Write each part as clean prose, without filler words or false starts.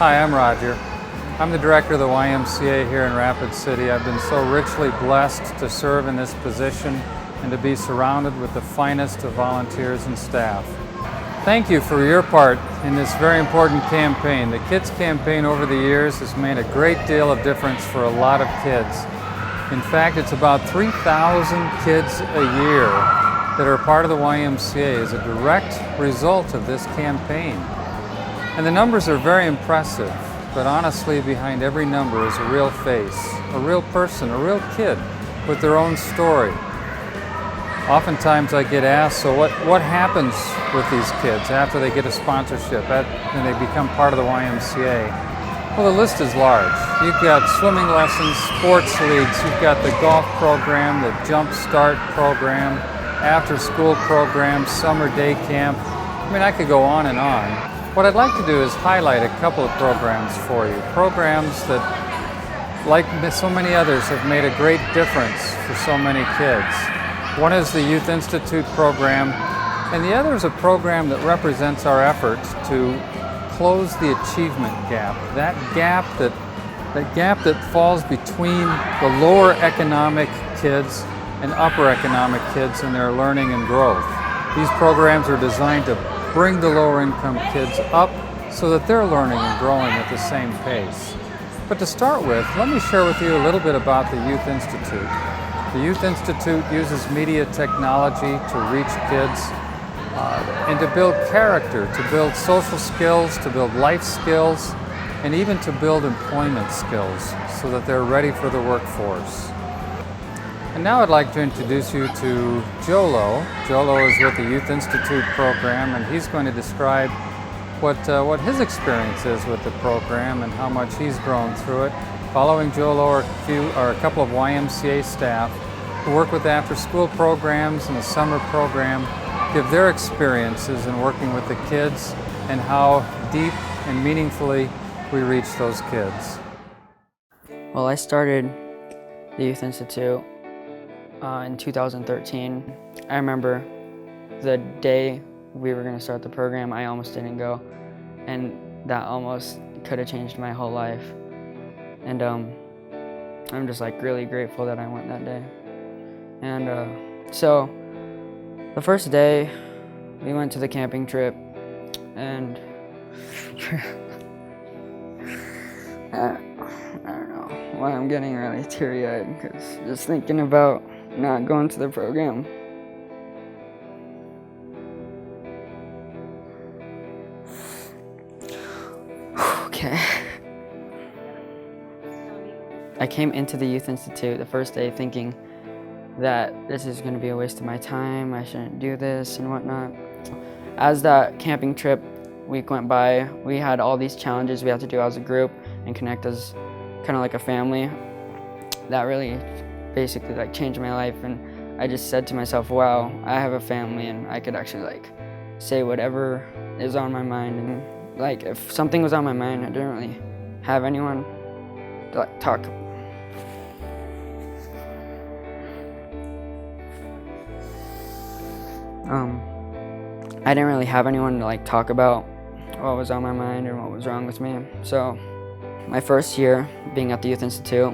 Hi, I'm Roger. I'm the director of the YMCA here in Rapid City. I've been so richly blessed to serve in this position and to be surrounded with the finest of volunteers and staff. Thank you for your part in this very important campaign. The Kids Campaign over the years has made a great deal of difference for a lot of kids. In fact, it's about 3,000 kids a year that are part of the YMCA as a direct result of this campaign. And the numbers are very impressive, but honestly, behind every number is a real face, a real person, a real kid with their own story. Oftentimes I get asked, so what happens with these kids after they get a sponsorship and they become part of the YMCA? Well, the list is large. You've got swimming lessons, sports leagues, you've got the golf program, the Jump Start program, after-school programs, summer day camp. I mean, I could go on and on. What I'd like to do is highlight a couple of programs for you. Programs that, like so many others, have made a great difference for so many kids. One is the Youth Institute program, and the other is a program that represents our efforts to close the achievement gap. That gap that falls between the lower economic kids and upper economic kids in their learning and growth. These programs are designed to bring the lower income kids up so that they're learning and growing at the same pace. But to start with, let me share with you a little bit about the Youth Institute. The Youth Institute uses media technology to reach kids and to build character, to build social skills, to build life skills, and even to build employment skills so that they're ready for the workforce. And now I'd like to introduce you to Joe Lowe. Joe Lowe is with the Youth Institute program, and he's going to describe what his experience is with the program and how much he's grown through it. Following Joe Lowe are a couple of YMCA staff who work with after-school programs and the summer program, give their experiences in working with the kids and how deep and meaningfully we reach those kids. Well, I started the Youth Institute in 2013. I remember the day we were going to start the program, I almost didn't go, and that almost could have changed my whole life. And I'm just like really grateful that I went that day. And so the first day we went to the camping trip, and I don't know why I'm getting really teary-eyed, because just thinking about not going to the program. Okay. I came into the Youth Institute the first day thinking that this is going to be a waste of my time, I shouldn't do this and whatnot. As that camping trip week went by, we had all these challenges we had to do as a group and connect as kind of like a family. That really basically like changed my life, and I just said to myself, wow, I have a family and I could actually like say whatever is on my mind. And like if something was on my mind, I didn't really have anyone to like talk. I didn't really have anyone to like talk about what was on my mind and what was wrong with me. So my first year being at the Youth Institute,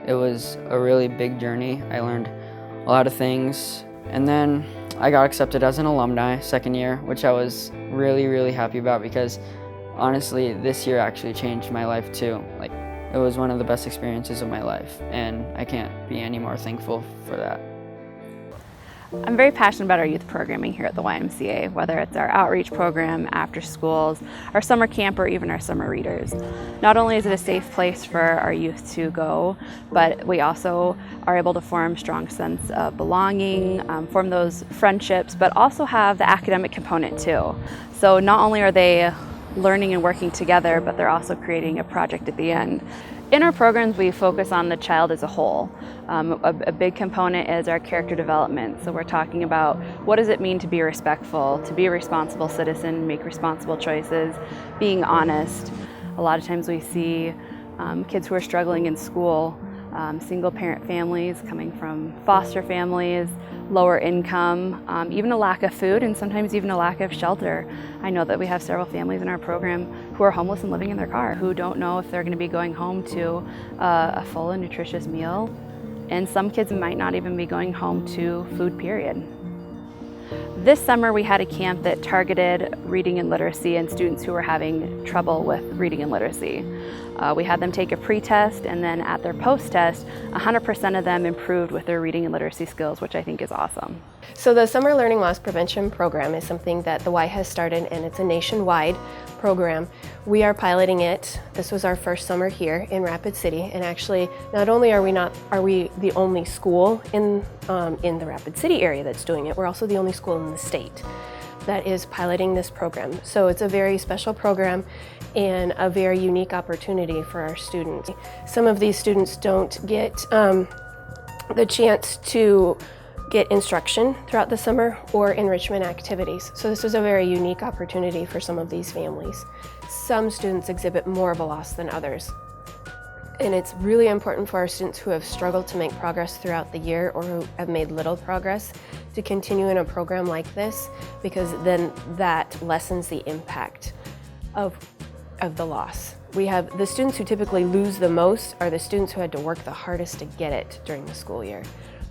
it was a really big journey. I learned a lot of things, and then I got accepted as an alumni second year, which I was really, really happy about, because honestly, this year actually changed my life too. Like, it was one of the best experiences of my life, and I can't be any more thankful for that. I'm very passionate about our youth programming here at the YMCA, whether it's our outreach program, after schools, our summer camp, or even our summer readers. Not only is it a safe place for our youth to go, but we also are able to form a strong sense of belonging, form those friendships, but also have the academic component too. So not only are they learning and working together, but they're also creating a project at the end. In our programs, we focus on the child as a whole. A big component is our character development. So we're talking about what does it mean to be respectful, to be a responsible citizen, make responsible choices, being honest. A lot of times we see kids who are struggling in school single parent families coming from foster families, lower income, even a lack of food and sometimes even a lack of shelter. I know that we have several families in our program who are homeless and living in their car, who don't know if they're going to be going home to a full and nutritious meal. And some kids might not even be going home to food, period. This summer we had a camp that targeted reading and literacy and students who were having trouble with reading and literacy. We had them take a pre-test, and then at their post-test, 100% of them improved with their reading and literacy skills, which I think is awesome. So the Summer Learning Loss Prevention Program is something that the Y has started, and it's a nationwide program. We are piloting it. This was our first summer here in Rapid City, and actually not only are we the only school in the Rapid City area that's doing it, we're also the only school in the state that is piloting this program. So it's a very special program and a very unique opportunity for our students. Some of these students don't get the chance to get instruction throughout the summer or enrichment activities. So this is a very unique opportunity for some of these families. Some students exhibit more of a loss than others. And it's really important for our students who have struggled to make progress throughout the year or who have made little progress to continue in a program like this, because then that lessens the impact of the loss. We have the students who typically lose the most are the students who had to work the hardest to get it during the school year.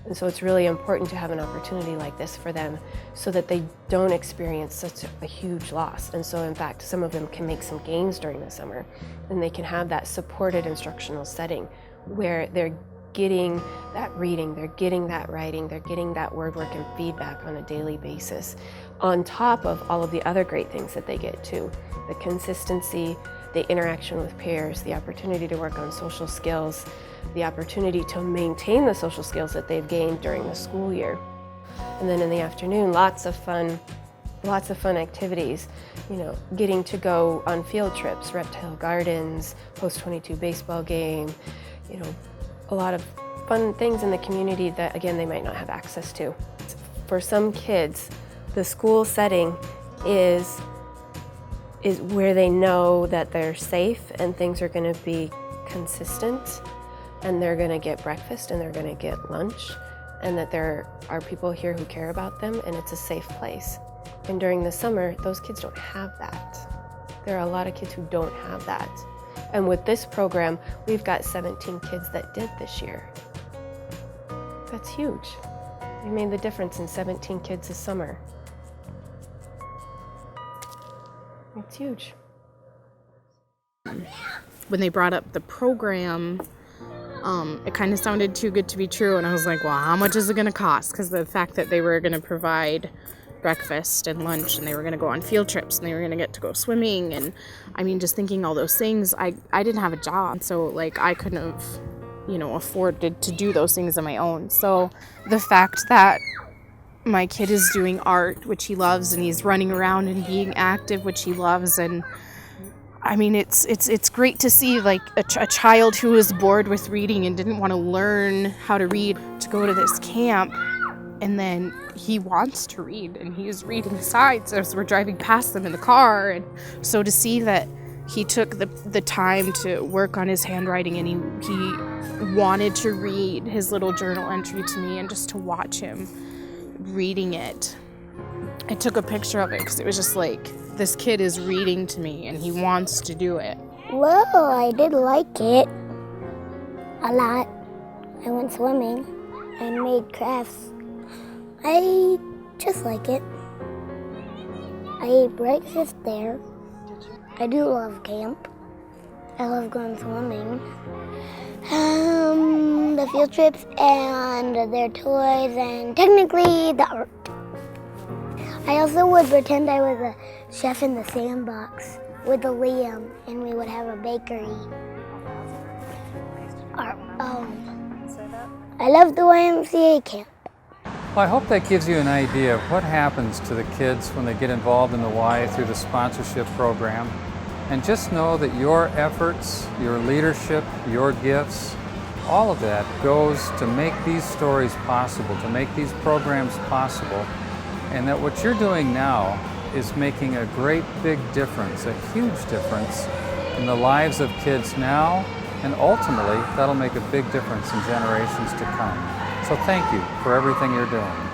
And so it's really important to have an opportunity like this for them so that they don't experience such a huge loss. And so in fact, some of them can make some gains during the summer, and they can have that supported instructional setting where they're getting that reading, they're getting that writing, they're getting that word work and feedback on a daily basis, on top of all of the other great things that they get too. The consistency, the interaction with peers, the opportunity to work on social skills, the opportunity to maintain the social skills that they've gained during the school year. And then in the afternoon, lots of fun activities, getting to go on field trips, Reptile Gardens, Post 22 baseball game, a lot of fun things in the community that, again, they might not have access to. For some kids, the school setting is where they know that they're safe and things are going to be consistent, and they're going to get breakfast and they're going to get lunch, and that there are people here who care about them, and it's a safe place. And during the summer, those kids don't have that. There are a lot of kids who don't have that. And with this program, we've got 17 kids that did this year. That's huge. We made the difference in 17 kids this summer. It's huge. When they brought up the program, it kind of sounded too good to be true, and I was like, well, how much is it going to cost? Because the fact that they were going to provide breakfast and lunch, and they were going to go on field trips, and they were going to get to go swimming, and I mean, just thinking all those things, I didn't have a job, so I couldn't have, afforded to do those things on my own. So the fact that my kid is doing art, which he loves, and he's running around and being active, which he loves, and I mean, it's great to see a child who was bored with reading and didn't want to learn how to read to go to this camp, and then he wants to read, and he's reading signs as we're driving past them in the car. And so to see that he took the time to work on his handwriting, and he wanted to read his little journal entry to me, and just to watch him reading it. I took a picture of it because it was just this kid is reading to me and he wants to do it. Well, I did like it a lot. I went swimming and made crafts. I just like it. I ate breakfast there. I do love camp. I love going swimming. The field trips and their toys and technically the art. I also would pretend I was a chef in the sandbox with Liam, and we would have a bakery. I love the YMCA camp. Well, I hope that gives you an idea of what happens to the kids when they get involved in the Y through the sponsorship program. And just know that your efforts, your leadership, your gifts, all of that goes to make these stories possible, to make these programs possible. And that what you're doing now is making a great big difference, a huge difference in the lives of kids now and ultimately that'll make a big difference in generations to come. So thank you for everything you're doing.